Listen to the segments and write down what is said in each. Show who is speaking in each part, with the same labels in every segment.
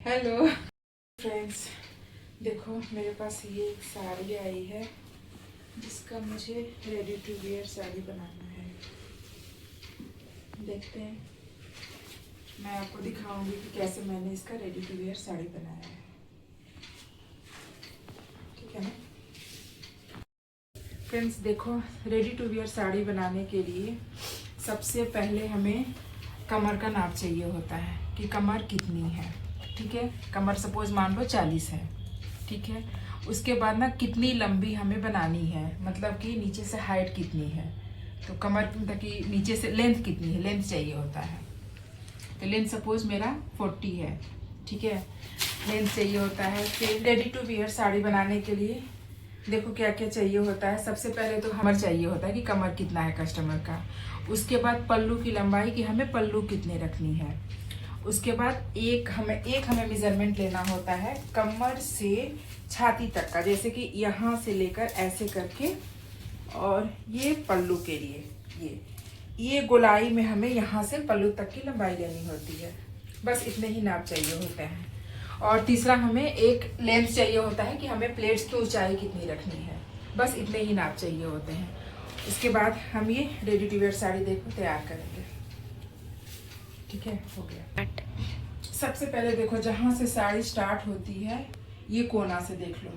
Speaker 1: Hello friends, देखो मेरे पास ये एक साड़ी आई है जिसका मुझे रेडी टू वेयर साड़ी बनाना है। देखते हैं, मैं आपको दिखाऊंगी कि कैसे मैंने इसका रेडी टू वेयर साड़ी बनाया है। ठीक है ना फ्रेंड्स, देखो रेडी टू वेयर साड़ी बनाने के लिए सबसे पहले हमें कमर का नाप चाहिए होता है कि कमर कितनी है। ठीक है, कमर सपोज मान लो 40 है। ठीक है, उसके बाद ना कितनी लंबी हमें बनानी है, मतलब कि नीचे से हाइट कितनी है, तो कमर की नीचे से लेंथ कितनी है, लेंथ चाहिए होता है। तो लेंथ सपोज मेरा 40 है। ठीक है, लेंथ चाहिए होता है। फिर रेडी टू वियर साड़ी बनाने के लिए देखो क्या क्या चाहिए होता है। सबसे पहले तो कमर चाहिए होता है कि कमर कितना है कस्टमर का। उसके बाद पल्लू की लंबाई कि हमें पल्लू कितने रखनी है। उसके बाद एक हमें मेजरमेंट लेना होता है कमर से छाती तक का, जैसे कि यहाँ से लेकर ऐसे करके, और ये पल्लू के लिए ये गोलाई में हमें यहाँ से पल्लू तक की लंबाई लेनी होती है। बस इतने ही नाप चाहिए होते हैं। और तीसरा हमें एक लेंथ चाहिए होता है कि हमें प्लेट्स की ऊंचाई कितनी रखनी है। बस इतने ही नाप चाहिए होते हैं। उसके बाद हम ये रेडी टू वेयर साड़ी देखो तैयार करेंगे। ठीक है, हो गया। सबसे पहले देखो जहाँ से साड़ी स्टार्ट होती है ये कोना से देख लो।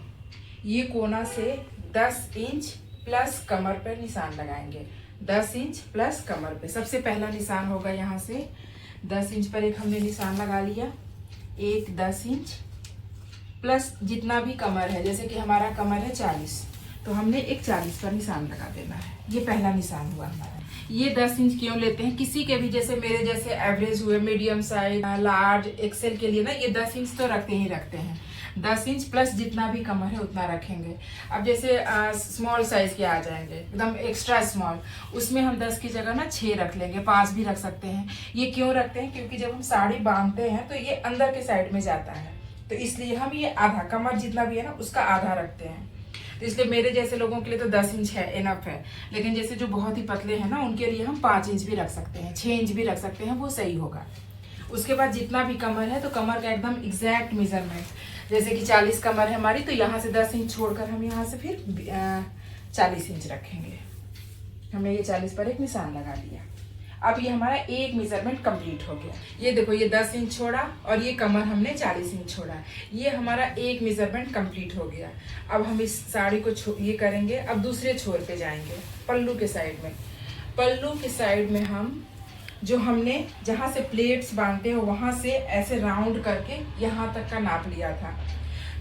Speaker 1: ये कोना से 10 इंच प्लस कमर पर निशान लगाएंगे। 10 इंच प्लस कमर पे सबसे पहला निशान होगा। यहाँ से 10 इंच पर एक हमने निशान लगा लिया। एक 10 इंच प्लस जितना भी कमर है, जैसे कि हमारा कमर है 40, तो हमने एक 40 पर निशान लगा देना है। ये पहला निशान हुआ हमारा। ये 10 इंच क्यों लेते हैं, किसी के भी जैसे मेरे जैसे एवरेज हुए, मीडियम साइज, लार्ज, एक्सेल के लिए ना ये 10 इंच तो रखते ही रखते हैं। 10 इंच प्लस जितना भी कमर है उतना रखेंगे। अब जैसे स्मॉल साइज के आ जाएंगे, एकदम एक्स्ट्रा स्मॉल, उसमें हम 10 की जगह ना 6 रख लेंगे, 5 भी रख सकते हैं। ये क्यों रखते हैं, क्योंकि जब हम साड़ी बांधते हैं तो ये अंदर के साइड में जाता है, तो इसलिए हम ये आधा, कमर जितना भी है ना उसका आधा रखते हैं। तो इसलिए मेरे जैसे लोगों के लिए तो 10 इंच है, इनफ है। लेकिन जैसे जो बहुत ही पतले हैं ना उनके लिए हम 5 इंच भी रख सकते हैं, 6 इंच भी रख सकते हैं, वो सही होगा। उसके बाद जितना भी कमर है तो कमर का एकदम एग्जैक्ट मेजरमेंट, जैसे कि 40 कमर है हमारी, तो यहाँ से 10 इंच छोड़कर हम यहाँ से फिर 40 इंच रखेंगे। हमने ये 40 पर एक निशान लगा लिया। अब ये हमारा एक मेजरमेंट कंप्लीट हो गया। ये देखो ये 10 इंच छोड़ा और ये कमर हमने 40 इंच छोड़ा। ये हमारा एक मेजरमेंट कंप्लीट हो गया। अब हम इस साड़ी को ये करेंगे। अब दूसरे छोर पे जाएंगे, पल्लू के साइड में। पल्लू के साइड में हम जो हमने जहाँ से प्लेट्स बांधते हैं वहाँ से ऐसे राउंड करके यहाँ तक का नाप लिया था।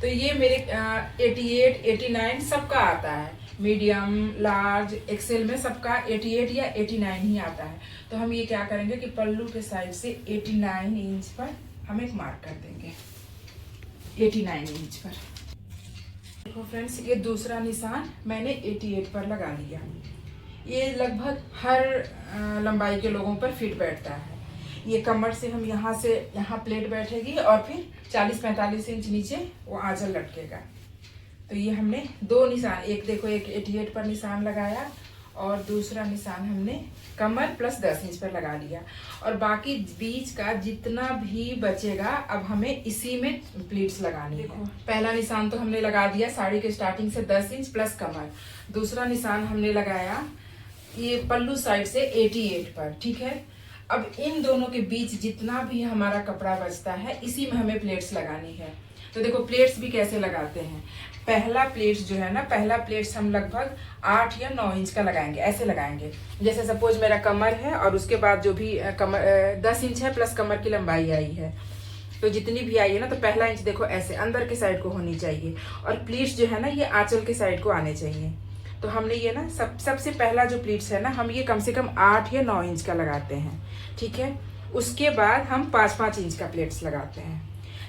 Speaker 1: तो ये मेरे 88, 89 सबका आता है। मीडियम, लार्ज, एक्सेल में सबका 88 या 89 ही आता है। तो हम ये क्या करेंगे कि पल्लू के साइड से 89 इंच पर हम एक मार्क कर देंगे। 89 इंच पर देखो फ्रेंड्स, ये दूसरा निशान मैंने 88 पर लगा लिया। ये लगभग हर लंबाई के लोगों पर फिट बैठता है। ये कमर से हम यहाँ से यहाँ प्लेट बैठेगी और फिर 40-45 इंच नीचे वो आंचल लटकेगा। तो ये हमने दो निशान, एक देखो एक 88 पर निशान लगाया और दूसरा निशान हमने कमर प्लस 10 इंच पर लगा लिया। और बाकी बीच का जितना भी बचेगा अब हमें इसी में प्लीट्स लगानी है। देखो पहला निशान तो हमने लगा दिया साड़ी के स्टार्टिंग से 10 इंच प्लस कमर। दूसरा निशान हमने लगाया ये पल्लू साइड से 88 पर। ठीक है, अब इन दोनों के बीच जितना भी हमारा कपड़ा बचता है इसी में हमें प्लेट्स लगानी है। तो देखो प्लेट्स भी कैसे लगाते हैं। पहला प्लेट्स जो है ना, पहला प्लेट्स हम लगभग 8 या 9 इंच का लगाएंगे, ऐसे लगाएंगे। जैसे सपोज मेरा कमर है और उसके बाद जो भी कमर 10 इंच है प्लस कमर की लंबाई आई है, तो जितनी भी आई है ना, तो पहला इंच देखो ऐसे अंदर के साइड को होनी चाहिए और प्लीट्स जो है ना ये आंचल के साइड को आने चाहिए। तो हमने ये ना सबसे पहला जो प्लीट्स है ना हम ये कम से कम 8 या 9 इंच का लगाते हैं। ठीक है, उसके बाद हम 5-5 इंच का प्लेट्स लगाते हैं।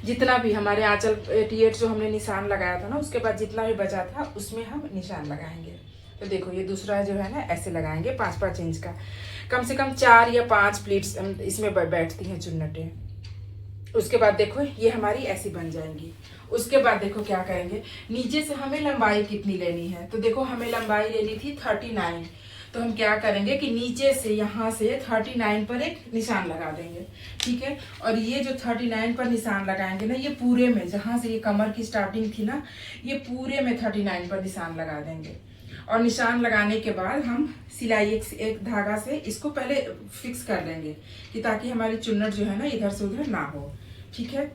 Speaker 1: जितना भी हमारे आंचल 88 जो हमने निशान लगाया था ना, उसके बाद जितना भी बचा था उसमें हम निशान लगाएंगे। तो देखो ये दूसरा जो है ना ऐसे लगाएंगे 5-5 इंच का। कम से कम 4 या 5 प्लेट्स इसमें बैठती हैं चुन्नटें। उसके बाद देखो ये हमारी ऐसी बन जाएंगी। उसके बाद देखो क्या करेंगे, नीचे से हमें लंबाई कितनी लेनी है। तो देखो हमें लंबाई लेनी थी 39, तो हम क्या करेंगे कि नीचे से यहाँ से 39 पर एक निशान लगा देंगे, ठीक है। और ये जो 39 पर निशान लगाएंगे ना, ये पूरे में जहाँ से ये कमर की स्टार्टिंग थी ना, ये पूरे में 39 पर निशान लगा देंगे। और निशान लगाने के बाद हम सिलाई एक धागा से इसको पहले फिक्स कर लेंगे कि ताकि हमारी चुन्नट जो है ना इधर से उधर ना हो, ठीक है।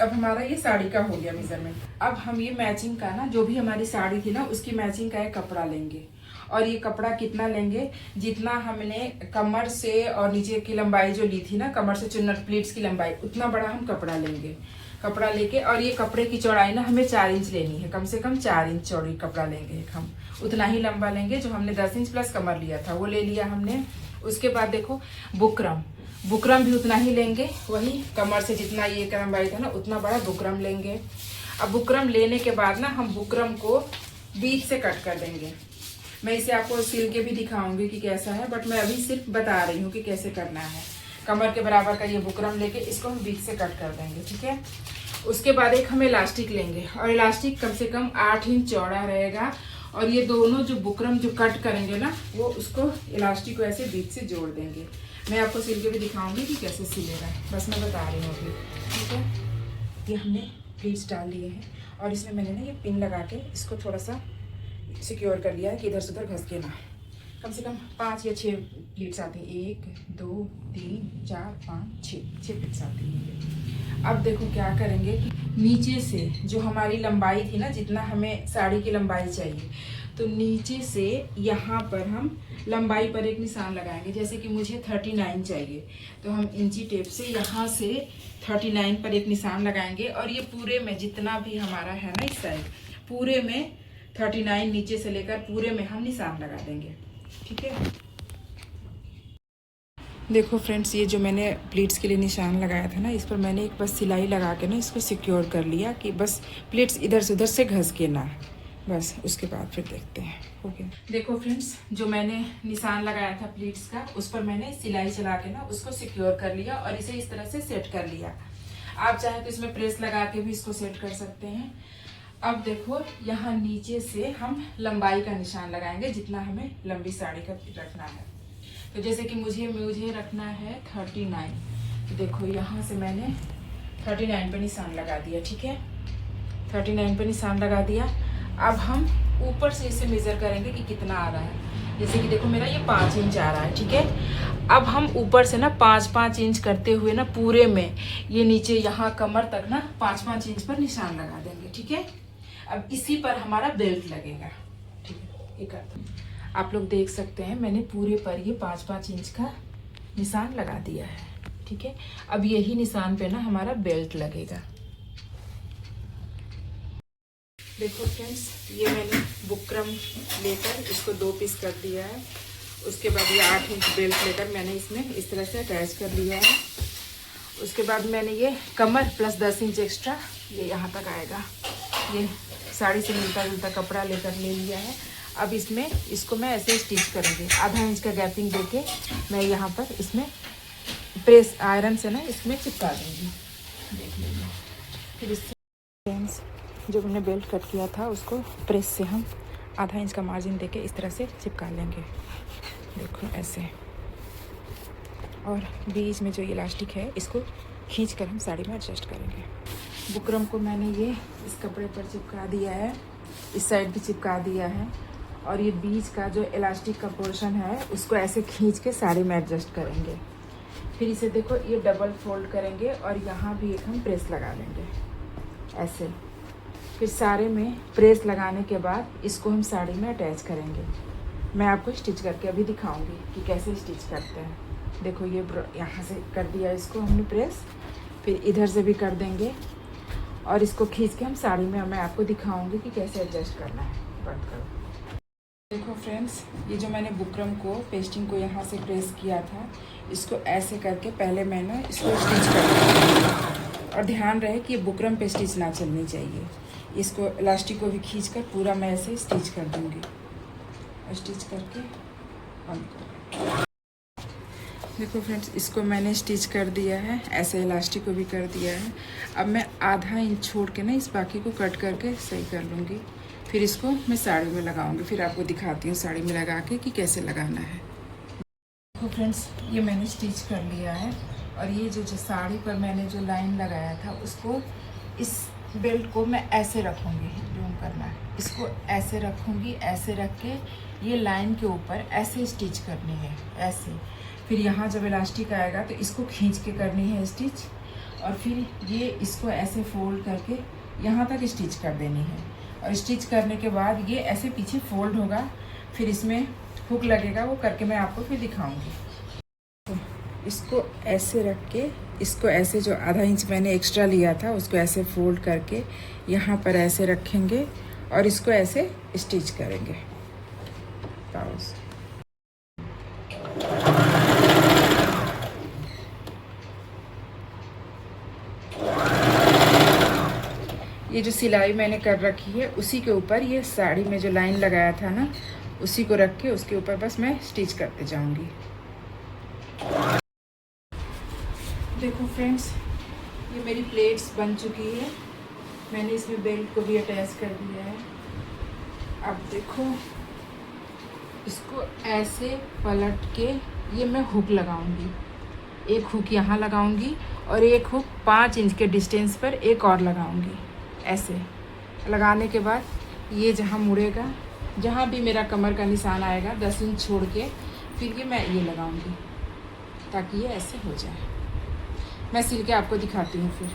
Speaker 1: अब हमारा ये साड़ी का हो गया मेजरमेंट। अब हम ये मैचिंग का ना, जो भी हमारी साड़ी थी ना उसकी मैचिंग का एक कपड़ा लेंगे। और ये कपड़ा कितना लेंगे, जितना हमने कमर से और नीचे की लंबाई जो ली थी ना, कमर से चुन्नट प्लीट्स की लंबाई, उतना बड़ा हम कपड़ा लेंगे। कपड़ा लेके, और ये कपड़े की चौड़ाई ना हमें 4 इंच लेनी है, कम से कम 4 इंच चौड़ी कपड़ा लेंगे। हम उतना ही लंबा लेंगे जो हमने 10 इंच प्लस कमर लिया था वो ले लिया हमने। उसके बाद देखो बुकरम भी उतना ही लेंगे, वही कमर से जितना ये लंबाई था ना उतना बड़ा बुकरम लेंगे। अब बुकरम लेने के बाद ना हम बुकरम को बीच से कट कर देंगे। मैं इसे आपको सिल के भी दिखाऊंगी कि कैसा है, बट मैं अभी सिर्फ बता रही हूँ कि कैसे करना है। कमर के बराबर का ये बुकरम लेके इसको हम बीच से कट कर देंगे, ठीक है। उसके बाद एक हम इलास्टिक लेंगे, और इलास्टिक कम से कम 8 इंच चौड़ा रहेगा। और ये दोनों जो बुकरम जो कट करेंगे ना, वो उसको इलास्टिक को ऐसे बीच से जोड़ देंगे। मैं आपको सिल के भी दिखाऊंगी कि कैसे सिलेगा, बस मैं बता रही हूँ अभी, ठीक है। ये हमने प्लीट्स डाल लिए हैं, और इसमें मैंने ना ये पिन लगा के इसको थोड़ा सा सिक्योर कर लिया है कि इधर से उधर घस के ना। कम से कम 5 या 6 प्लीट्स आती हैं, 1 2 3 4 5 6 प्लीट्स आती हैं। अब देखो क्या करेंगे कि नीचे से जो हमारी लंबाई थी ना, जितना हमें साड़ी की लंबाई चाहिए, तो नीचे से यहाँ पर हम लंबाई पर एक निशान लगाएंगे। जैसे कि मुझे 39 चाहिए, तो हम इंची टेप से यहाँ से 39 पर एक निशान लगाएंगे। और ये पूरे में जितना भी हमारा है ना इस साइड, पूरे में 39 नीचे से लेकर पूरे में हम निशान लगा देंगे, ठीक है। देखो फ्रेंड्स, ये जो मैंने प्लीट्स के लिए निशान लगाया था ना, इस पर मैंने एक बस सिलाई लगा के ना इसको सिक्योर कर लिया कि बस प्लीट्स इधर से उधर से घस के ना, बस उसके बाद फिर देखते हैं। ओके, देखो फ्रेंड्स, जो मैंने निशान लगाया था प्लीट्स का, उस पर मैंने सिलाई चला के ना उसको सिक्योर कर लिया और इसे इस तरह से सेट कर लिया। आप चाहे तो इसमें प्रेस लगा के भी इसको सेट कर सकते हैं। अब देखो, यहाँ नीचे से हम लंबाई का निशान लगाएंगे, जितना हमें लंबी साड़ी का रखना है। तो जैसे कि मुझे रखना है 39, तो देखो यहाँ से मैंने 39 पे निशान लगा दिया, ठीक है। 39 पे निशान लगा दिया। अब हम ऊपर से इसे मेज़र करेंगे कि कितना आ रहा है। जैसे कि देखो मेरा ये 5 इंच आ रहा है, ठीक है। अब हम ऊपर से ना 5-5 इंच करते हुए ना पूरे में ये नीचे यहाँ कमर तक ना 5-5 इंच पर निशान लगा देंगे, ठीक है। अब इसी पर हमारा बेल्ट लगेगा, ठीक है। ये करते हैं, आप लोग देख सकते हैं मैंने पूरे पर ये 5-5 इंच का निशान लगा दिया है, ठीक है। अब यही निशान पे ना हमारा बेल्ट लगेगा। देखो फ्रेंड्स, ये मैंने बुकरम लेकर इसको 2 पीस कर दिया है। उसके बाद ये 8 इंच बेल्ट लेकर मैंने इसमें इस तरह से अटैच कर लिया है। उसके बाद मैंने ये कमर प्लस 10 इंच एक्स्ट्रा ये यहाँ तक आएगा, ये साड़ी से मिलता जुलता कपड़ा लेकर ले लिया है। अब इसमें इसको मैं ऐसे स्टिच करूँगी, आधा इंच का गैपिंग देके मैं यहाँ पर इसमें प्रेस आयरन से ना इसमें चिपका दूँगी, देख लीजिए। फिर इससे जो मैंने बेल्ट कट किया था उसको प्रेस से हम आधा इंच का मार्जिन देके इस तरह से चिपका लेंगे, देखो ऐसे। और बीच में जो इलास्टिक है इसको खींच कर हम साड़ी में एडजस्ट करेंगे। बुकरम को मैंने ये इस कपड़े पर चिपका दिया है, इस साइड भी चिपका दिया है। और ये बीच का जो इलास्टिक का पोर्शन है उसको ऐसे खींच के साड़ी में एडजस्ट करेंगे। फिर इसे देखो ये डबल फोल्ड करेंगे और यहाँ भी एक हम प्रेस लगा लेंगे ऐसे। फिर सारे में प्रेस लगाने के बाद इसको हम साड़ी में अटैच करेंगे। मैं आपको स्टिच करके अभी दिखाऊंगी कि कैसे स्टिच करते हैं। देखो ये यहाँ से कर दिया इसको हमने प्रेस, फिर इधर से भी कर देंगे और इसको खींच के हम साड़ी में मैं आपको दिखाऊंगी कि कैसे एडजस्ट करना है। बंद करो। देखो फ्रेंड्स, ये जो मैंने बुकरम को पेस्टिंग को यहाँ से प्रेस किया था, इसको ऐसे करके पहले मैंने इसको स्टिच कर दिया। और ध्यान रहे कि ये बुकरम पे स्टिच ना चलनी चाहिए। इसको इलास्टिक को भी खींच कर पूरा मैं ऐसे स्टिच कर दूँगी, स्टिच करके बंद कर। देखो फ्रेंड्स, इसको मैंने स्टिच कर दिया है, ऐसे इलास्टिक को भी कर दिया है। अब मैं आधा इंच छोड़ के ना इस बाकी को कट करके सही कर लूँगी। फिर इसको मैं साड़ी में लगाऊंगी, फिर आपको दिखाती हूँ साड़ी में लगा के कि कैसे लगाना है। तो फ्रेंड्स ये मैंने स्टिच कर लिया है, और ये जो साड़ी पर मैंने जो लाइन लगाया था उसको, इस बेल्ट को मैं ऐसे रखूँगी, जूम करना है, इसको ऐसे रखूँगी, ऐसे रख के ये लाइन के ऊपर ऐसे स्टिच करनी है, ऐसे। फिर यहाँ जब इलास्टिक आएगा तो इसको खींच के करनी है स्टिच, और फिर ये इसको ऐसे फोल्ड करके यहाँ तक स्टिच कर देनी है, और स्टिच करने के बाद ये ऐसे पीछे फोल्ड होगा, फिर इसमें हुक लगेगा, वो करके मैं आपको फिर दिखाऊंगी। तो इसको ऐसे रख के, इसको ऐसे जो आधा इंच मैंने एक्स्ट्रा लिया था उसको ऐसे फोल्ड करके यहाँ पर ऐसे रखेंगे, और इसको ऐसे स्टिच करेंगे। पाउस ये जो सिलाई मैंने कर रखी है उसी के ऊपर ये साड़ी में जो लाइन लगाया था ना, उसी को रख के उसके ऊपर बस मैं स्टिच करते जाऊंगी। देखो फ्रेंड्स, ये मेरी प्लेट्स बन चुकी है, मैंने इसमें बेल्ट को भी अटैच कर दिया है। अब देखो, इसको ऐसे पलट के ये मैं हुक लगाऊंगी, एक हुक यहाँ लगाऊंगी और एक हुक 5 इंच के डिस्टेंस पर एक और लगाऊंगी। ऐसे लगाने के बाद ये जहाँ मुड़ेगा, जहाँ भी मेरा कमर का निशान आएगा 10 इंच छोड़ के, फिर ये मैं ये लगाऊंगी ताकि ये ऐसे हो जाए। मैं सिल के आपको दिखाती हूँ फिर।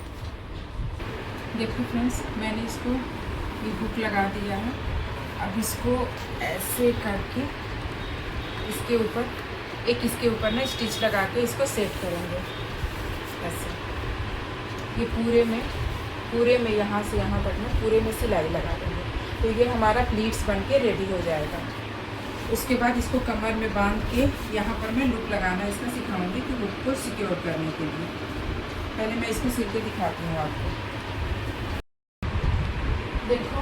Speaker 1: देखो फ्रेंड्स, मैंने इसको ये हुक लगा दिया है। अब इसको ऐसे करके इसके ऊपर एक, इसके ऊपर ना स्टिच लगा के इसको सेट करेंगे ऐसे। ये पूरे में यहाँ से यहाँ तक में पूरे में सिलाई लगा देंगे, तो ये हमारा प्लीट्स बन के रेडी हो जाएगा। उसके बाद इसको कमर में बांध के यहाँ पर मैं लुक लगाना इसका सिखाऊंगी कि लुक को सिक्योर करने के लिए। पहले मैं इसको सिल के दिखाती हूँ आपको। देखो,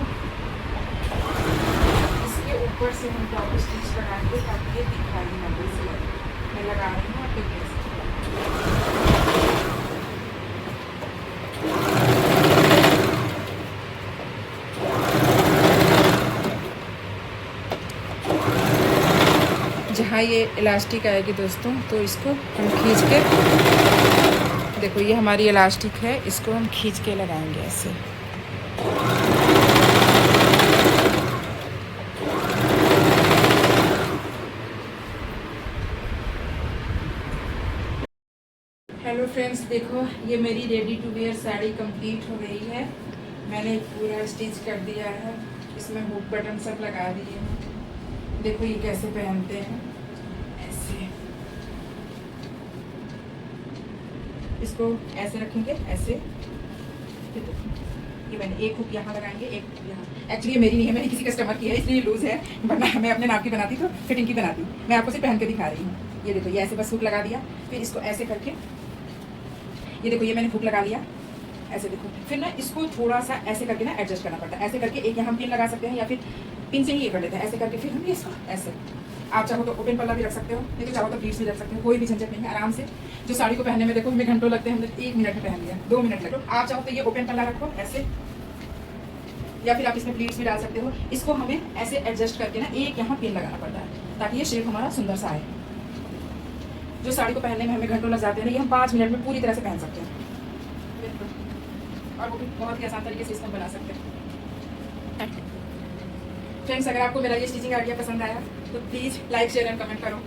Speaker 1: इसके ऊपर से हम टॉप स्टिच लगाएंगे ताकि ये दिखाई ना दे सिलाई। मैं लगा रही हूँ आपके कैसे। जहाँ ये इलास्टिक आएगी दोस्तों, तो इसको हम खींच के, देखो ये हमारी इलास्टिक है, इसको हम खींच के लगाएंगे ऐसे। हेलो फ्रेंड्स, देखो ये मेरी ready to wear sari complete हो गई है। मैंने पूरा स्टिच कर दिया है, इसमें हुक बटन सब लगा दिए हैं। देखो ये कैसे पहनते हैं, ऐसे इसको ऐसे रखेंगे ऐसे। ये मैंने एक हुक यहाँ लगाएंगे, एक यहाँ। एक्चुअली ये मेरी नहीं है, मैंने किसी कस्टमर की है, इसलिए लूज है, वरना मैं अपने नाप की बनाती तो फिटिंग की बनाती। मैं आपको सिर्फ पहन के दिखा रही हूँ। ये देखो, ये ऐसे बस हुक लगा दिया, फिर इसको ऐसे करके, ये देखो ये मैंने हुक लगा लिया ऐसे। देखो फिर ना इसको थोड़ा सा ऐसे करके ना एडजस्ट करना पड़ता है। ऐसे करके एक यहाँ पिन लगा सकते हैं, या फिर पिन से ही ये कर लेते हैं ऐसे करके। फिर हम ये इसको ऐसे, आप चाहो तो ओपन पल्ला भी रख सकते हो, नहीं तो चाहो तो प्लीट्स भी रख सकते हो, कोई भी झंझट नहीं है। आराम से, जो साड़ी को पहनने में देखो हमें घंटों लगते हैं, हमने 1 मिनट में पहन लिया, 2 मिनट लगे। आप चाहो तो ये ओपन पल्ला रखो ऐसे, या फिर आप इसमें प्लीट्स भी डाल सकते हो। इसको हमें ऐसे एडजस्ट करके ना एक यहाँ पिन लगाना पड़ता है ताकि ये शेप हमारा सुंदर सा आए। जो साड़ी को पहनने में हमें घंटों लग जाते हैं, ये हम 5 मिनट में पूरी तरह से पहन सकते हैं, और वो भी बहुत ही आसान तरीके से इसको बना सकते हैं। फ्रेंड्स, अगर आपको मेरा ये स्टिचिंग आइडिया पसंद आया तो please like, share and comment करो।